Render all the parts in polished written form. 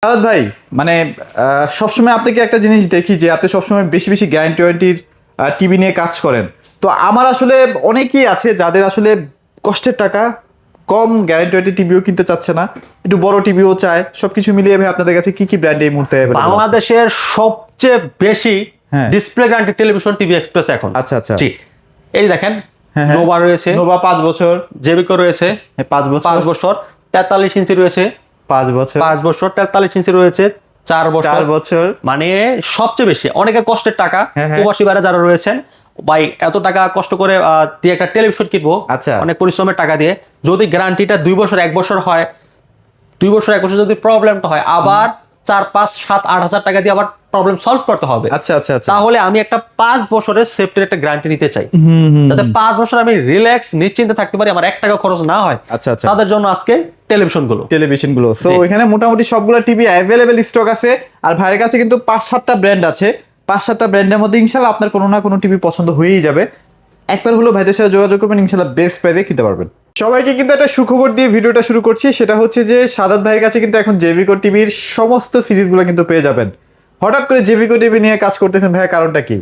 সাদাত ভাই, মানে সবসময় আপনাকে একটা জিনিস দেখি যে আপনি সবসময় বেশি বেশি গ্যারান্টি ওয়ারেন্টির টিভি নিয়ে কাজ করেন। তো আমার আসলে অনেকেই আছে যাদের আসলে কষ্টের টাকা, কম গ্যারান্টি ওয়ারেন্টি টিভিও কিনতে চাচ্ছে না, একটু বড় টিভিও চায়। সবকিছু মিলিয়ে ভাই আপনাদের কাছে কি কি ব্র্যান্ড এই মুহূর্তে available আছে? বাংলাদেশের সবচেয়ে বেশি হ্যাঁ। Display guarantee television TV express এখন। আচ্ছা, আচ্ছা। জি, এই দেখেন হ্যাঁ। নোভা রয়েছে, নোভা 5 বছর, জেবিকো রয়েছে 5 বছর, 5 বছর, 43 ইঞ্চি রয়েছে 5 বছর, 5 বছর, 43 ইঞ্চি রয়েছে 4 বছর 4 বছর। মানে সবচেয়ে বেশি অনেকের কষ্টের টাকা। হ্যাঁ, হ্যাঁ। প্রবাসী বাইরে যারা রয়েছেন, ভাই এত টাকা কষ্ট করে দিয়ে একটা টেলিভিশন কিনবো, আচ্ছা। অনেক পরিশ্রমের টাকা দিয়ে, যদি গ্যারান্টিটা 2 বছর 1 বছর হয়, 2 বছর 1 বছর যদি প্রবলেমটা হয়, আবার 4 5 7 8 হাজার টাকা দিয়ে আবার প্রবলেম সলভ করতে হবে। আচ্ছা আচ্ছা আচ্ছা। তাহলে আমি একটা 5 বছরের সেফটির একটা গ্যারান্টি নিতে চাই, যাতে 5 বছর আমি রিল্যাক্স নিশ্চিন্তে থাকতে পারি, আমার 1 টাকা খরচ না হয়। আচ্ছা, আচ্ছা। তাদের জন্য আজকে টেলিভিশন গুলো সো জি। এখানে মোটামুটি সবগুলো টিভি অ্যাভেলেবেল স্টক আছে। আর ভাইয়ের কাছে কিন্তু 5-7টা ব্র্যান্ড আছে। 5-7টা ব্র্যান্ডের মধ্যে ইনশাল্লাহ আপনার কোনো না কোনো টিভি পছন্দ হয়েই যাবে। একবার হলো ভাইদের সাথে যোগাযোগ করবেন, ইনশাল্লাহ বেস্ট প্রাইসে কিনতে পারবেন। সবাইকে কিন্তু একটা সুখবর দিয়ে ভিডিওটা শুরু করছি, সেটা হচ্ছে যে সাদাত ভাইয়ের কাছে কিন্তু এখন জেভিকো টিভির সমস্ত সিরিজগুলো কিন্তু পেয়ে যাবেন। হঠাৎ করে জেভিকো টিভি নিয়ে কাজ করতেছেন ভাইয়া, কারণটা কি?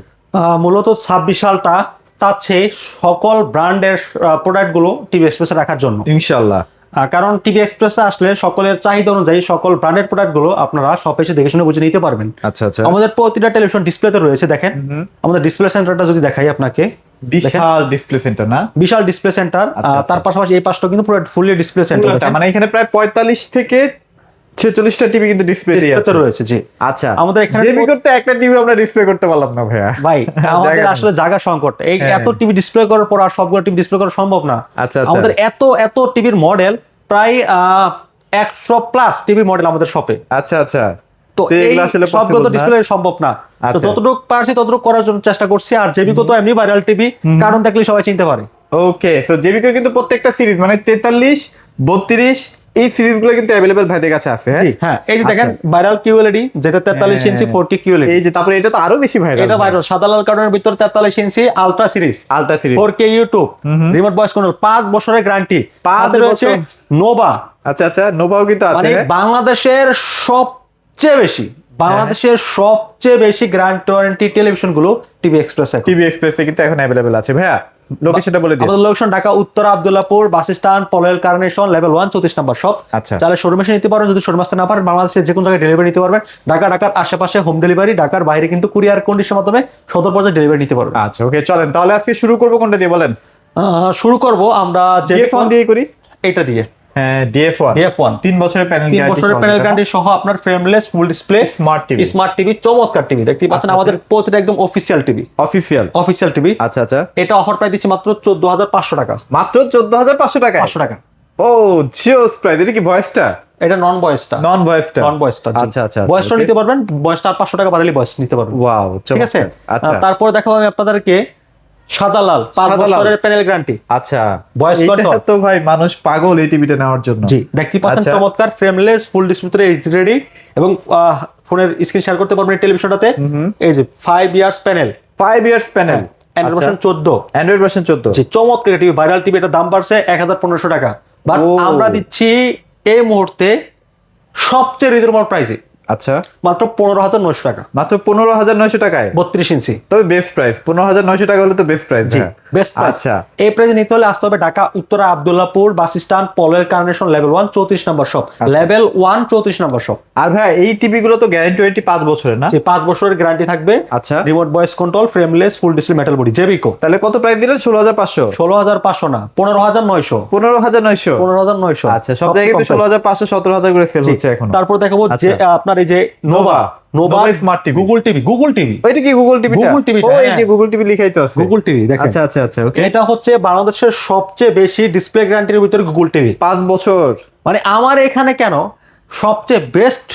মূলত 26 সালটা চাচ্ছে সকল ব্র্যান্ডের প্রোডাক্টগুলো টিভি এক্সপ্রেসে রাখার জন্য, ইনশাল্লাহ। কারণ টিভি এক্সপ্রেসে আসলে সকলের চাহিদা অনুযায়ী সকল ব্র্যান্ডের প্রোডাক্টগুলো আপনারা শপে এসে দেখে শুনে বুঝে নিতে পারবেন। আচ্ছা আচ্ছা। আমাদের প্রতিটা টেলিভিশন ডিসপ্লেতে রয়েছে, দেখেন আমাদের ডিসপ্লে সেন্টারটা যদি দেখাই আপনাকে, বিশাল ডিসপ্লে সেন্টার না? বিশাল ডিসপ্লে সেন্টার। আচ্ছা। তার পাশাপাশি এই পাশটা কিন্তু পুরো ফুললি ডিসপ্লে সেন্টার, মানে এখানে প্রায় 45 থেকে 46টা টিভি কিন্তু ডিসপ্লেতে আছে। রয়েছে। জি, আচ্ছা। আমাদের এখানে জেভিকোর তো একটা টিভি আমরা ডিসপ্লে করতে পারলাম না ভাইয়া। ভাই আমাদের জায়গা আসলে জায়গা সংকট, এই হ্যাঁ। এত টিভি ডিসপ্লে করার পর আর সবগুলো টিভি ডিসপ্লে করা সম্ভব না। আচ্ছা, আচ্ছা। আমাদের এত টিভির মডেল, প্রায় 100 প্লাস টিভি মডেল আমাদের শপে। আচ্ছা আচ্ছা। তো তো এই এগুলো আসলে সবগুলো possible তো না। ডিসপ্লে সম্ভব না। তো আচ্ছা। যতটুকু পারছি ততটুকু করার জন্য চেষ্টা করছি। আর জেবিকো তো এমনি ভাইরাল টিভি, কারণ দেখলে সবাই চিনতে পারে। ওকে, সো জেভিকোর কিন্তু প্রত্যেকটা সিরিজ মানে 43, 32 এই সিরিজগুলো কিন্তু अवेलेबल ভাইদের কাছে আছে। জি, হ্যাঁ, এই যে দেখেন ভাইরাল কিউএলইডি, যেটা 43 ইঞ্চি 40 কিউএলইডি। এই যে তারপরে এটা তো আরো বেশি ভাইরাল। এটা ভাইরাল সাদা লাল কার্টুনের ভিতর 43 inch ultra series, ultra series 4K YouTube, remote voice control, 5 বছরের গ্যারান্টি। 5 রয়েছে বছর। নোভা, আচ্ছা আচ্ছা। নোভাও কিন্তু আছে। মানে বাংলাদেশের সবচেয়ে বেশি গ্যারান্টি ওয়ারেন্টি টেলিভিশন গুলো টিভি এক্সপ্রেস। টিভি এক্সপ্রেসে কিন্তু এখন अवेलेबल আছে ভাইয়া। লোকেশনটা বলে দিন। আমাদের location Dhaka Uttara Abdullahpur bus stand, Polwel Carnation, level 1 34 number shop. আচ্ছা। চাইলে শোরুমে এসে নিতে পারেন, যদি শোরুমে আসতে না পারেন বাংলাদেশের যে কোনো জায়গায় ডেলিভারি নিতে পারবেন। ঢাকার আশেপাশে হোম ডেলিভারি, ঢাকার বাইরে কিন্তু কুরিয়ার কন্ডিশনের মাধ্যমে সদর পর্যায়ে ডেলিভারি নিতে পারবেন। আচ্ছা ওকে, চলেন তাহলে আজকে শুরু করব কোনটা দিয়ে বলেন? শুরু করব আমরা ডিএফ1 দিয়ে করি। এটা দিয়ে। হ্যাঁ, ডিএফ1 3 বছরের প্যানেল 3 বছরের প্যানেল গ্যারান্টি সহ আপনার frameless full display smart TV, চমৎকার টিভি দেখতে পাচ্ছেন। আচ্ছা, আমাদের প্রতিটা একদম অফিসিয়াল টিভি। আচ্ছা আচ্ছা। এটা অফার প্রাইস দিচ্ছি মাত্র 14500 টাকা। মাত্র 14500 টাকা। 500 টাকা। ও জিওস প্রাইস। এটা কি ভয়েসটা? এটা নন ভয়েসটা। নন ভয়েসটা। আচ্ছা আচ্ছা। ভয়েসটা নিতে পারবেন, ভয়েসটা 500 টাকা বাড়ালে ভয়েস নিতে পারবেন। ওয়াও, ঠিক আছে। আচ্ছা। তারপরে দেখাবো আমি আপনাদেরকে সাদা লাল 5 সাদা লাল। বছরের প্যানেল গ্যারান্টি। আচ্ছা, Voice এইটা control। তো ভাই মানুষ পাগল এই টিভিটা নেওয়ার জন্য। জি, দেখতে পাচ্ছেন আচ্ছা। চমৎকার frameless full display HD ready, এবং ফোনের স্ক্রিন শেয়ার করতে পারবেন টেলিভিশনটাতে। এই যে 5 years panel, 5 years panel, Android version 14। Android version 14। জি, চমৎকার টিভি, ভাইরাল টিভি। এটা দাম বাড়ছে 1500 টাকা, বাট ও। আমরা দিচ্ছি এই মুহূর্তে সবচেয়ে রিজনেবল প্রাইসে আচ্ছা, মাত্র 15900 টাকা। মাত্র 15900 টাকায়। 32 ইঞ্চি। তবে বেস্ট প্রাইস 15900 টাকা হলে তো বেস্ট প্রাইস। জি, বেস্ট প্রাইস। আচ্ছা। এই প্রাইসে নিতে হলে আসতে হবে Dhaka Uttara Abdullahpur bus stand, Polwel Carnation, level 1 34 number shop. Level 1 34 number shop. আর ভাই এই টিভি গুলো তো গ্যারান্টি ওয়ারেন্টি 5 বছরের না? যে 5 বছরের গ্যারান্টি থাকবে। আচ্ছা। Remote voice control, frameless full display metal body, জেবিকো। তাহলে কত প্রাইস দিলেন? 16500। 16500 না, 15900। 15900। 15900। আচ্ছা, সব জায়গায় তো 16500 17000 করে সেল হচ্ছে এখন। তারপর দেখাবো যে আপনার এই যে Nova smart TV, Google TV. ওইটা কি গুগল টিভি? Google TV টা, ও, এই হ্যাঁ। যে গুগল টিভি লেখাই তো আছে। গুগল টিভি দেখেন। আচ্ছা আচ্ছা আচ্ছা, ওকে। এটা হচ্ছে বাংলাদেশের সবচেয়ে বেশি ডিসপ্লে গ্যারান্টির ভিতরে গুগল টিভি। 5 বছর। মানে আমার এখানে কেন সবচেয়ে বেস্ট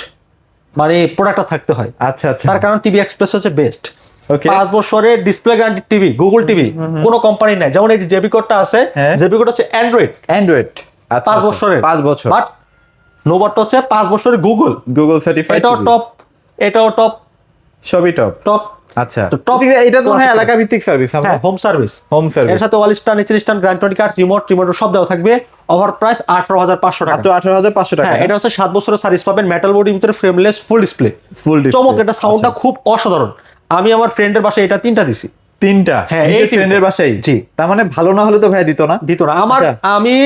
মানে প্রোডাক্টটা থাকতে হয়, আচ্ছা আচ্ছা। তার কারণ টিভি এক্সপ্রেস হচ্ছে বেস্ট। ওকে। 5 বছরের display guarantee TV, Google TV, কোনো কোম্পানি নাই। যেমন এই যে জেবিকোটা আছে, হ্যাঁ। জেবিকোটা হচ্ছে অ্যান্ড্রয়েড, আচ্ছা 5 বছরের। 5 বছর। বাট নোভাটা হচ্ছে 5 বছরের গুগল সার্টিফাইড। এটাও টপ। সবই টপ। আচ্ছা, তো top এটা তো class এলাকা ভিত্তিক সার্ভিস। হ্যাঁ, হোম সার্ভিস। Home service. এর সাথে ওয়াল স্ট্যান্ড, নিচের স্ট্যান্ড, গ্র্যান্ড 20 কার্ড, রিমোট সব দেওয়া থাকবে। ওভার প্রাইস 18,500 টাকা। মাত্র 18,500 টাকা। হ্যাঁ, এটা হচ্ছে 7 বছরের সার্ভিস পাবেন, মেটাল বডির ভিতরে ফ্রেমলেস ফুল ডিসপ্লে। চমৎকার, এটা সাউন্ডটা খুব অসাধারণ। আমি আমার ফ্রেন্ডের বাসায় এটা 3টা দিছি। 3টা? হ্যাঁ, এই এই ফ্রেন্ডের বাসায়? জি। তার মানে ভালো না হলে তো ভাই দিত না। আমার আমি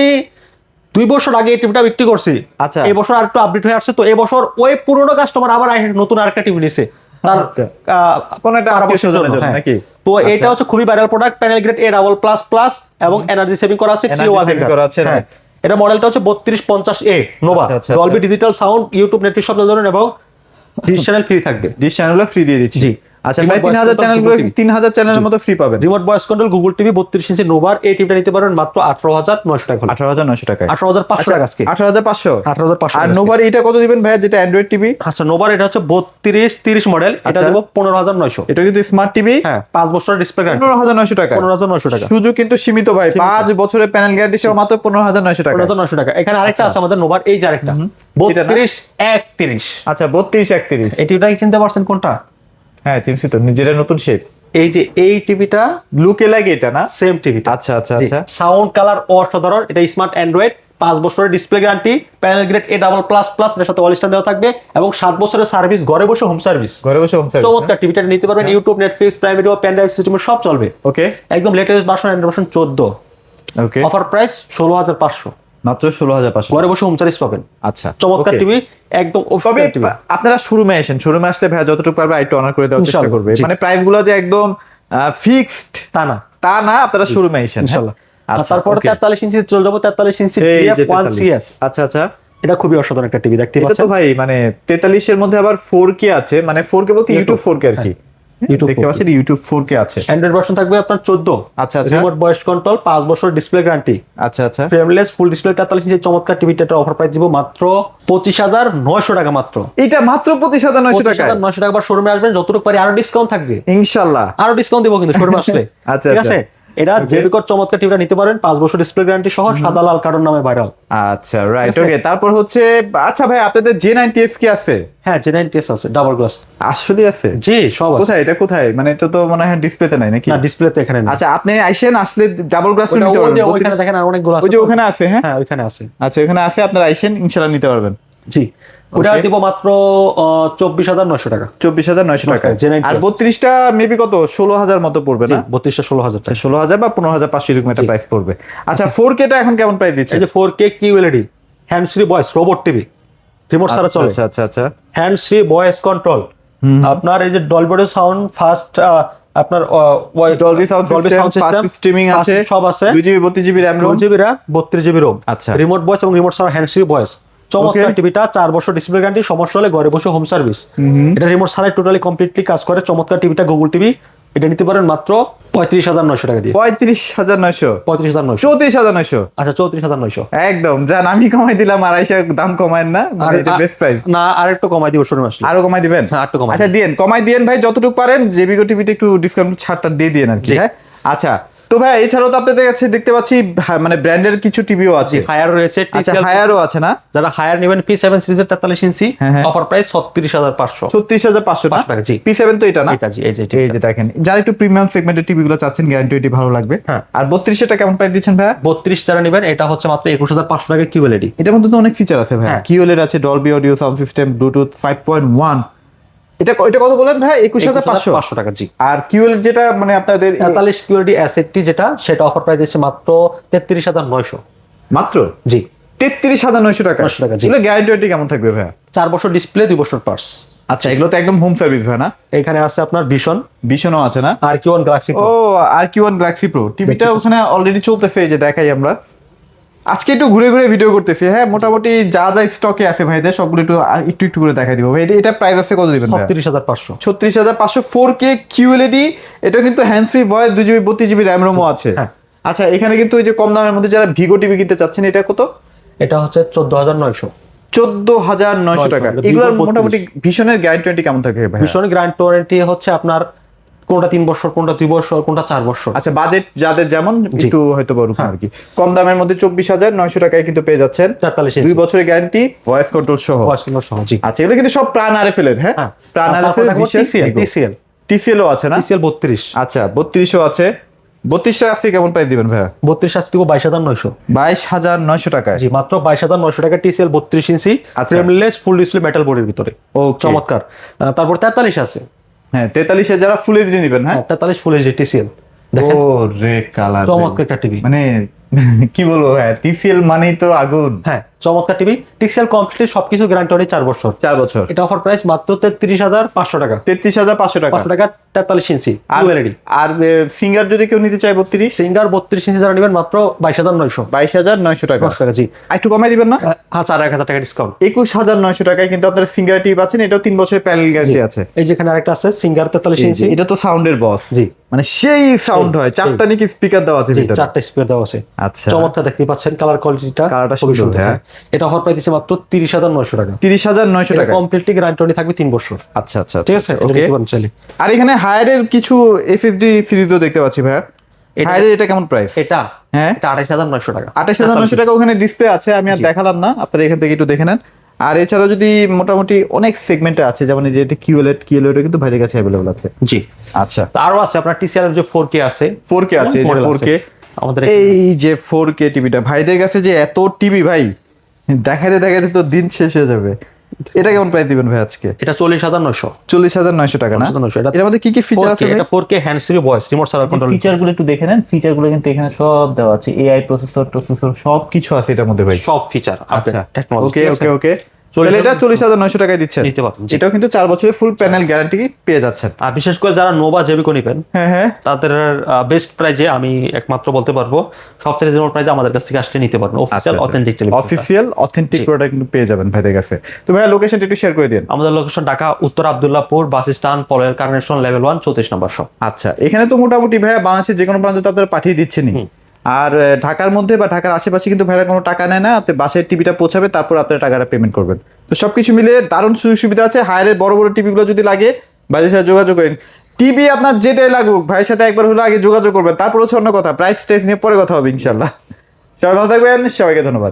2 বছর আগে এই টিভিটা বিক্রি করছি। আচ্ছা। এই বছর আর একটু আপডেট হয়ে আসছে, তো এই বছর ওই পুরনো কাস্টমার আবার নতুন আরেকটা টিভি নিছে তার কোন একটা পরামর্শের জন্য। নাকি? তো এটা হচ্ছে খুবই viral product, panel grade A+++ এবং এনার্জি সেভিং করা আছে, ফ্রি ওয়াল Energy saving করা আছে, হ্যাঁ। right. এটা মডেলটা হচ্ছে 3250A নোভা, আচ্ছা, আচ্ছা, Dolby digital sound, YouTube Netflix সব ধরনের এবং ডিশ চ্যানেল ফ্রি থাকবে। ডিশ চ্যানেলও ফ্রি দিয়ে দিচ্ছি। জি। আচ্ছা, Remote প্রায় voice 3000 control, চ্যানেলগুলো, Google TV 3000 চ্যানেলের মতো ফ্রি পাবেন। Remote voice control, Google TV 32 ইঞ্চি নোভার এই টিভিটা নিতে পারবেন মাত্র 18,900 টাকা। 18,900 টাকায়। 18,500 টাকা আজকে। 18,500। 18,500 আর নোভার এটা কত দিবেন ভাইয়া, যেটা অ্যান্ড্রয়েড টিভি? আচ্ছা, নোভার এটা হচ্ছে 32-30 মডেল, এটা আচ্ছা। দেব 15,900। এটা কিন্তু স্মার্ট টিভি। হ্যাঁ, 5 বছরের ডিসপ্লে গ্যারান্টি। 15,900 টাকা। 15,900 টাকা। সুযোগ কিন্তু সীমিত ভাই, 5 বছরের প্যানেল গ্যারান্টি সহ মাত্র 15,900 টাকা। 15,900 টাকা। এখানে আরেকটা আছে আমাদের নোভার, এই যে আরেকটা এটা না? 32-31। আচ্ছা, 32-31। এই টিভিটা কি চিনতে পারছেন কোনটা? হ্যাঁ, চিনছি তো, যেটা নতুন শেপ। এই যে এই টিভিটা লুকে লাগে এটা না? সেম টিভিটা। আচ্ছা আচ্ছা আচ্ছা। সাউন্ড কালার অসাধারণ, এটা স্মার্ট অ্যান্ড্রয়েড, 5 বছরের display guarantee, panel grade A+++, এর সাথে ওয়াল স্ট্যান্ড দেওয়া থাকবে এবং 7 বছরের সার্ভিস, ঘরে বসে হোম সার্ভিস। ঘরে বসে হোম সার্ভিস। চমৎকার টিভিটা নিতে পারবেন, YouTube, Netflix, prime video, pen drive system সব চলবে। ওকে একদম latest version, Android version 14। Okay. Offer price 16,500। মাত্র 16,500। ঘরে বসে হোম সার্ভিস পাবেন। আচ্ছা, চমৎকার okay। টিভি, একদম তবে অফিসিয়াল টিভি। আপনারা শোরুমে আসেন, শোরুমে আসলে ভাই যতটুকু পারবে একটু অনার করে দেওয়ার চেষ্টা ইনশাআল্লাহ, করবে। জি। মানে প্রাইস গুলো যে একদম ফিক্সড তা না, তা না, আপনারা শোরুমে আসেন ইনশাআল্লাহ। আচ্ছা, তারপর okay। 43 ইঞ্চি চলে যাবো, 43 ইঞ্চি এই যে DF1CS। আচ্ছা আচ্ছা। এটা খুবই অসাধারণ একটা টিভি, দেখতে এটা তো পাচ্ছেন। ভাই মানে 43 এর মধ্যে আবার 4K আছে, মানে 4K বলতে ইউটিউব 4K আর কি। YouTube দেখতে 4K পাচ্ছেন ইউটিউব 4K আছে। অ্যান্ড্রয়েড ভার্সন থাকবে আপনার 14। আচ্ছা আচ্ছা রিমোট ভয়েস কন্ট্রোল, 5 বছর ডিসপ্লে গ্যারান্টি, আচ্ছা আচ্ছা। ফ্রেমলেস ফুল ডিসপ্লে 43 ইঞ্চি চমৎকার টিভিটা অফার প্রাইস দিব মাত্র 25,900 টাকা। মাত্র এটা মাত্র 25,900 টাকা। 25,900 টাকা। আবার শোরুমে আসবেন, যতটুকু পারি আরো ডিসকাউন্ট থাকবে ইনশাআল্লাহ। আরো ডিসকাউন্ট দিব কিন্তু শোরুমে আসলে। আচ্ছা, ঠিক আচ্ছা। আছে, এটা জেবিকর চমৎকার টিভিটা নিতে পারেন, 5 বছর ডিসপ্লে গ্যারান্টি সহ, সাদা লাল কার্টন নামে ভাইরাল। আচ্ছা, রাইট, ঠিক আছে। ওকে। তারপর হচ্ছে, আচ্ছা ভাই আপনাদের J9TS কি আছে? হ্যাঁ, J9TS আছে, ডাবল গ্লাস। আসলে আছে? জি, সব আছে। কোথায় এটা, কোথায়? মানে এটা তো মনে হয় ডিসপ্লেতে নাই নাকি? না, ডিসপ্লেতে এখানে না। আচ্ছা, আপনি আইসেন, আসলে ডাবল গ্লাস ওইটা নিতে পারবেন। ওইখানে দেখেন আর অনেকগুলো আছে। ওই যে ওখানে আছে, হ্যাঁ হ্যাঁ, ওইখানে আছে। আচ্ছা, ওখানে আছে, আপনারা আইসেন, ইনশাআল্লাহ নিতে পারবেন। জি, ওটা Okay। দিব মাত্র 24,900 টাকা। 24,900 টাকা। J9TS আর 32টা মেবি কত 16,000 মতো পড়বে না? 32টা 16,000 টাকা। 16,000 বা 15,500 এরকম একটা প্রাইস পড়বে। আচ্ছা, 4K টা এখন কেমন প্রাইস দিচ্ছে? এই যে 4K QLED hand free voice robot TV, remote ছাড়া চলে। আচ্ছা আচ্ছা আচ্ছা। হ্যান্ড ফ্রি ভয়েস কন্ট্রোল, আপনার এই যে ডলবি সাউন্ড ফাস্ট, আপনার Dolby sound system, fast streaming আছে, সব আছে। 2GB 32GB RAM ROM। 2GB RAM, 32GB ROM। আচ্ছা। রিমোট ভয়েস এবং রিমোট ছাড়া হ্যান্ড ফ্রি ভয়েস। চমৎকার টিভিটা, 4 বছর ডিসপ্লে গ্যারান্টি, সমস্যা হলে ঘরে বসে হোম সার্ভিস। এটা রিমোট ছাড়াই টোটালি কমপ্লিটলি কাজ করে। চমৎকার টিভিটা গুগল টিভি, এটা নিতে পারেন মাত্র 35,900 টাকা দিয়ে। 35,900? 35,900। 34,900? আচ্ছা, 34,900। একদম জান, আমি কমাই দিলাম, আড়াইশো দাম কমায়েন না, মানে এটা বেস্ট প্রাইস। না, আর একটু কমাই দিব শোরুমে আসলে। আরো কমাই দিবেন? হ্যাঁ, একটু কমাই আচ্ছা, দিয়েন, কমাই দিয়েন ভাই যতটুকু পারেন। জেবিগো টিভিতে একটু ডিসকাউন্ট ছাড়টা দিয়ে দিয়েন আর কি। জি। হ্যাঁ, আচ্ছা। তো ভাই এছাড়াও তো আপনাদের কাছে দেখতে পাচ্ছি মানে ব্র্যান্ডের কিছু টিভিও আছে। হায়ার রয়েছে, আচ্ছা, TCL হায়ারও আছে না? যারা হায়ার নেবেন P7 সিরিজের 43 ইঞ্চি, হ্যাঁ, হ্যাঁ। Offer price 36,500। 36,500 টাকা, জি। P7 তো এটা না? এটা জি, এই যে এই যে দেখেন, যারা একটু প্রিমিয়াম সেগমেন্টের টিভি গুলো চাচ্ছেন, গ্যারান্টি ভালো লাগবে। হ্যাঁ। আর 32টা কেমন প্রাইস দিচ্ছেন ভাই? 32 যারা নেবেন, এটা হচ্ছে মাত্র 21,500 টাকা QLED। এটার মধ্যে তো অনেক ফিচার আছে ভাই। হ্যাঁ। QLED আছে, Dolby audio sound system, Bluetooth 5.1। এটা কত বলেন ভাই? 21,500? 21,500 টাকা, জি। আর QLED যেটা মানে আপনাদের 43 QLED S80 যেটা, সেটা অফার প্রাইস দিচ্ছে মাত্র 33,900। মাত্র জি, 33,900 টাকা। 900 টাকা, জি। এগুলো গ্যারান্টি কেমন থাকবে ভাই? 4 বছর ডিসপ্লে, 2 বছর পার্স। আচ্ছা, এগুলো তো একদম হোম সার্ভিস ভাই না? এখানে আছে আপনার ভীষণও আছে না? RQ1 Galaxy Pro। ও, RQ1 Galaxy Pro টিভিটা ওখানে অলরেডি চলতেছে, এই যে দেখাই আমরা। আজকে একটু ঘুরে ঘুরে ভিডিও করতেছি। হ্যাঁ, মোটামুটি যা যা স্টকে আছে ভাইদের সবগুলো একটু করে দেখাই দিব ভাই। এটা প্রাইস আছে কত দিবেন ভাই? 36,500। 36,500 4K QLED। এটা কিন্তু hand free voice, 2GB 32GB RAM ROM আছে। হ্যাঁ। আচ্ছা, এখানে কিন্তু ওই যে কম দামের মধ্যে যারা ভিগো টিভি কিনতে চাচ্ছেন, এটা কত? এটা হচ্ছে 14,900। 14,900 টাকা। Vivo এগুলোর 32 মোটামুটি ভীষণের গ্যারান্টি কেমন থাকে ভাই? ভীষণ গ্যারান্টি ওয়ারেন্টি হচ্ছে আপনার কোনটা 3 বছর, কোনটা 2 বছর, কোনটা 4 বছর। আচ্ছা, বাজেট যাদের যেমন একটু হয়তো বড় আর কি, কম দামের মধ্যে 24,900 টাকায় কিন্তু পেয়ে যাচ্ছেন 43 2 বছরের গ্যারান্টি, ভয়েস কন্ট্রোল সহ। ভয়েস কন্ট্রোল সহ, জি। আচ্ছা, এগুলো কিন্তু সব প্রাণ আরএফএল এর। হ্যাঁ, প্রাণ আরএফএল। TCL TCL ও আছে না? TCL 32। আচ্ছা, 32ও আছে। 32 টাকা থেকে কেমন প্রাইস দিবেন ভাইয়া? 32 আজ থেকে 22,900। 22,900 টাকায়। জি মাত্র 22,900 টাকা TCL 32 ইঞ্চি আচ্ছা। ফ্রেমলেস ফুল ডিসপ্লে মেটাল বডির ভিতরে। Okay. চমৎকার। তারপর 43 আছে। হ্যাঁ 43 যারা ফুল এইচডি নেবেন, হ্যাঁ 43 ফুল এইচডি TCL ও দেখেন রে কালার, চমৎকার একটা টিভি। মানে কি বলবো ভাই, টিসিএল মানেই তো আগুন। হ্যাঁ চমৎকার টিভি TCL কমপ্লিটলি সবকিছু গ্যারান্টি 4 বছর। 4 বছর। এটা অফার প্রাইস মাত্র 33,500 টাকা। 33,500 টাকা। 500 টাকা 43 ইঞ্চি আর QLED। আর সিঙ্গার যদি কেউ নিতে চায় 32, সিঙ্গার 32 ইঞ্চি যারা নেবেন মাত্র 22,900। 22,900 টাকা। 10 টাকা জি। আর একটু কমাই দিবেন না? হ্যাঁ 4,000 টাকা ডিসকাউন্ট। 21,900 টাকায় কিন্তু আপনার সিঙ্গার টিভি পাচ্ছেন, এটাও 3 বছরের প্যানেল গ্যারান্টি আছে। এই যেখানে আরেকটা আছে সিঙ্গার 43 ইঞ্চি। এটা তো সাউন্ডের বস, জি। মানে সেই সাউন্ড হয়, চারটা নাকি স্পিকার দেওয়া আছে ভিতরে। 4টা স্পিকার দেওয়া আছে। আচ্ছা চমৎকার দেখতে পাচ্ছেন কালার কোয়ালিটিটা কালারটা খুবই সুন্দর, সুন্দর। হ্যাঁ। এটা অফার প্রাইস মাত্র 30,900 টাকা। 30,900 টাকা। কমপ্লিটলি গ্যারান্টি থাকবে 3 বছর। আচ্ছা আচ্ছা ঠিক আছে এটা ওকে। নিতে পারেন চাইলে। আর এখানে হায়ারের কিছু এসএসডি সিরিজও দেখতে পাচ্ছি ভাইয়া। হায়ারের এটা কেমন প্রাইস? এটা হ্যাঁ এটা 28,900 টাকা। 28,900 টাকা ওখানে ডিসপ্লে আছে, আমি আর দেখালাম না, আপনারা এখান থেকে একটু দেখে নেন। আর এছাড়াও যদি মোটামুটি অনেক সেগমেন্টে আছে, যেমন এই যে এটা কিউএলইডি কিন্তু ভাইদের কাছে অ্যাভেলেবল আছে। জি আচ্ছা তো আরো আছে আপনার TCL এর যে 4K আছে। 4K আছে, এই যে model 4K, আমাদের এই যে 4K টিভিটা ভাইদের কাছে যে এত টিভি ভাই দেখাতে দেখাতে তো দিন শেষ হয়ে যাবে। এটা কেমন প্রাইস দিবেন ভাই আজকে? এটা 40,900। 40,900 টাকা না? 40,900 এটা এর মধ্যে কি কি ফিচার 4K আছে ভাই? এটা 4K hand free voice remote server control. ফিচারগুলো একটু দেখে নেন, ফিচারগুলো কিন্তু এখানে সব দেওয়া আছে, এআই প্রসেসর সব কিছু আছে এটার মধ্যে ভাই। সব ফিচার আচ্ছা টেকনোলজি। ওকে ওকে ওকে। তাহলে এটা 40,900 টাকায় দিচ্ছেন। নিতে পারেন, জি। এটাও কিন্তু 4 বছরের ফুল প্যানেল গ্যারান্টি পেয়ে যাচ্ছেন। আর বিশেষ করে যারা নোভা জেবিকো নেবেন হ্যাঁ হ্যাঁ তাদের বেস্ট প্রাইজে আমি একমাত্র বলতে পারবো সবচেয়ে রিজনেবল প্রাইজে আমাদের কাছ থেকে আসলে নিতে পারবেন। Official authentic television, official authentic জি। প্রোডাক্ট কিন্তু পেয়ে যাবেন ভাইদের কাছে। তো ভাই লোকেশনটা একটু শেয়ার করে দিন। আমাদের location Dhaka Uttara Abdullahpur bus stand পলের কানেকশন লেভেল 1 34 নম্বর শপ। আচ্ছা এখানে তো মোটামুটি ভাইয়া বাংলাদেশের যে কোনো প্রান্তে তো আপনারা পাঠিয়ে দিচ্ছেনই। আর ঢাকার মধ্যে বা ঢাকার আশেপাশে কিন্তু ভাইরা কোনো টাকা নেয় না, আপনি বাসায় টিভিটা পৌঁছাবে তারপর আপনার টাকাটা পেমেন্ট করবেন। তো সবকিছু মিলে দারুণ সুযোগ সুবিধা আছে। হায়ারের বড় বড় টিভিগুলো যদি লাগে ভাইয়ের সাথে যোগাযোগ করেন। টিভি আপনার যেটাই লাগুক ভাইয়ের সাথে একবার হলো আগে যোগাযোগ করবেন, তারপর হচ্ছে অন্য কথা, প্রাইস টেস নিয়ে পরে কথা হবে ইনশাল্লাহ। সবাই ভালো থাকবেন, সবাইকে ধন্যবাদ।